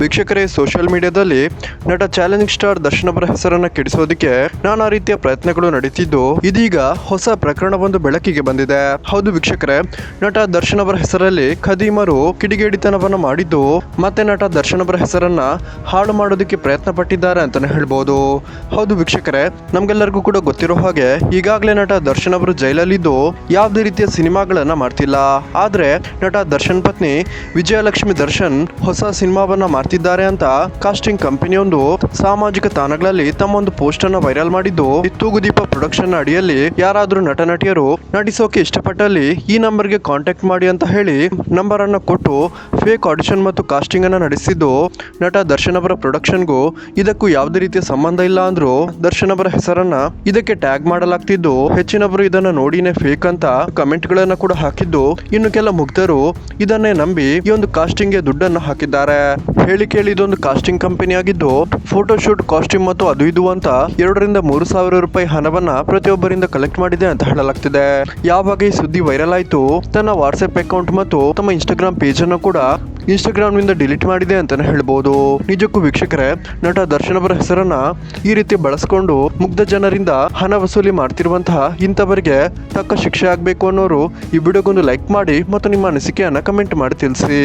ವೀಕ್ಷಕರೇ, ಸೋಷಿಯಲ್ ಮೀಡಿಯಾದಲ್ಲಿ ನಟ ಚಾಲೆಂಜಿಂಗ್ ಸ್ಟಾರ್ ದರ್ಶನ್ ಅವರ ಹೆಸರನ್ನ ಕೆಡಿಸೋದಕ್ಕೆ ನಾನಾ ರೀತಿಯ ಪ್ರಯತ್ನಗಳು ನಡೀತಿದ್ದು, ಇದೀಗ ಹೊಸ ಪ್ರಕರಣವೊಂದು ಬೆಳಕಿಗೆ ಬಂದಿದೆ. ಹೌದು ವೀಕ್ಷಕರೇ, ನಟ ದರ್ಶನ್ ಅವರ ಹೆಸರಲ್ಲಿ ಖದೀಮರು ಕಿಡಿಗೇಡಿತನವನ್ನ ಮಾಡಿದ್ದು ಮತ್ತೆ ನಟ ದರ್ಶನ್ ಅವರ ಹೆಸರನ್ನ ಹಾಳು ಮಾಡೋದಕ್ಕೆ ಪ್ರಯತ್ನ ಪಟ್ಟಿದ್ದಾರೆ ಅಂತಾನೆ ಹೇಳ್ಬೋದು. ಹೌದು ವೀಕ್ಷಕರೇ, ನಮ್ಗೆಲ್ಲರಿಗೂ ಕೂಡ ಗೊತ್ತಿರೋ ಹಾಗೆ ಈಗಾಗಲೇ ನಟ ದರ್ಶನ್ ಅವರು ಜೈಲಲ್ಲಿದ್ದು ಯಾವುದೇ ರೀತಿಯ ಸಿನಿಮಾಗಳನ್ನ ಮಾಡ್ತಿಲ್ಲ. ಆದ್ರೆ ನಟ ದರ್ಶನ್ ಪತ್ನಿ ವಿಜಯಲಕ್ಷ್ಮಿ ದರ್ಶನ್ ಹೊಸ ಸಿನಿಮಾವನ್ನ ಮಾಡ್ತಿದ್ದಾರೆ ಅಂತ ಕಾಸ್ಟಿಂಗ್ ಕಂಪನಿಯೊಂದು ಸಾಮಾಜಿಕ ತಾಣಗಳಲ್ಲಿ ತಮ್ಮ ಒಂದು ಪೋಸ್ಟ್ ಅನ್ನ ವೈರಲ್ ಮಾಡಿದ್ದು, ತೂಗುದೀಪ ಪ್ರೊಡಕ್ಷನ್ ಅಡಿಯಲ್ಲಿ ಯಾರಾದ್ರೂ ನಟ ನಟಿಯರು ನಟಿಸೋಕೆ ಇಷ್ಟಪಟ್ಟಲ್ಲಿ ಈ ನಂಬರ್ಗೆ ಕಾಂಟ್ಯಾಕ್ಟ್ ಮಾಡಿ ಅಂತ ಹೇಳಿ ನಂಬರ್ ಅನ್ನ ಕೊಟ್ಟು ಫೇಕ್ ಆಡಿಷನ್ ಮತ್ತು ಕಾಸ್ಟಿಂಗ್ ಅನ್ನ ನಡೆಸಿದ್ದು, ನಟ ದರ್ಶನ್ ಅವರ ಪ್ರೊಡಕ್ಷನ್ಗೂ ಇದಕ್ಕೂ ಯಾವುದೇ ರೀತಿಯ ಸಂಬಂಧ ಇಲ್ಲ ಅಂದ್ರು ದರ್ಶನ್ ಅವರ ಹೆಸರನ್ನ ಇದಕ್ಕೆ ಟ್ಯಾಗ್ ಮಾಡಲಾಗ್ತಿದ್ದು, ಹೆಚ್ಚಿನವರು ಇದನ್ನ ನೋಡಿನೇ ಫೇಕ್ ಅಂತ ಕಮೆಂಟ್ ಗಳನ್ನ ಕೂಡ ಹಾಕಿದ್ದು, ಇನ್ನು ಕೆಲ ಮುಗ್ಧರು ಇದನ್ನೇ ನಂಬಿ ಈ ಒಂದು ಕಾಸ್ಟಿಂಗ್ ಗೆ ದುಡ್ಡನ್ನು ಹಾಕಿದ್ದಾರೆ. ಹೇಳಿ ಕೇಳಿ ಇದೊಂದು ಕಾಸ್ಟಿಂಗ್ ಕಂಪನಿ ಆಗಿದ್ದು, ಫೋಟೋಶೂಟ್, ಕಾಸ್ಟ್ಯೂಮ್ ಮತ್ತು ಅದು ಇದು ಅಂತ 2 ರಿಂದ 3 ಸಾವಿರ ರೂಪಾಯಿ ಹಣವನ್ನ ಪ್ರತಿಯೊಬ್ಬರಿಂದ ಕಲೆಕ್ಟ್ ಮಾಡಿದೆ ಅಂತ ಹೇಳಲಾಗ್ತಿದೆ. ಯಾವಾಗ ಈ ಸುದ್ದಿ ವೈರಲ್ ಆಯ್ತು, ತನ್ನ ವಾಟ್ಸ್ಆಪ್ ಅಕೌಂಟ್ ಮತ್ತು ತಮ್ಮ ಇನ್ಸ್ಟಾಗ್ರಾಮ್ ಪೇಜ್ ಅನ್ನು ಕೂಡ ಇನ್ಸ್ಟಾಗ್ರಾಮ್ ನಿಂದ ಡಿಲೀಟ್ ಮಾಡಿದೆ ಅಂತಾನೆ ಹೇಳ್ಬೋದು. ನಿಜಕ್ಕೂ ವೀಕ್ಷಕರೇ, ನಟ ದರ್ಶನ್ ಅವರ ಹೆಸರನ್ನ ಈ ರೀತಿ ಬಳಸ್ಕೊಂಡು ಮುಗ್ಧ ಜನರಿಂದ ಹಣ ವಸೂಲಿ ಮಾಡ್ತಿರುವಂತಹ ಇಂಥವರಿಗೆ ತಕ್ಕ ಶಿಕ್ಷೆ ಆಗ್ಬೇಕು ಅನ್ನೋರು ಈ ವಿಡಿಯೋಗೊಂದು ಲೈಕ್ ಮಾಡಿ ಮತ್ತು ನಿಮ್ಮ ಅನಿಸಿಕೆಯನ್ನ ಕಮೆಂಟ್ ಮಾಡಿ ತಿಳಿಸಿ.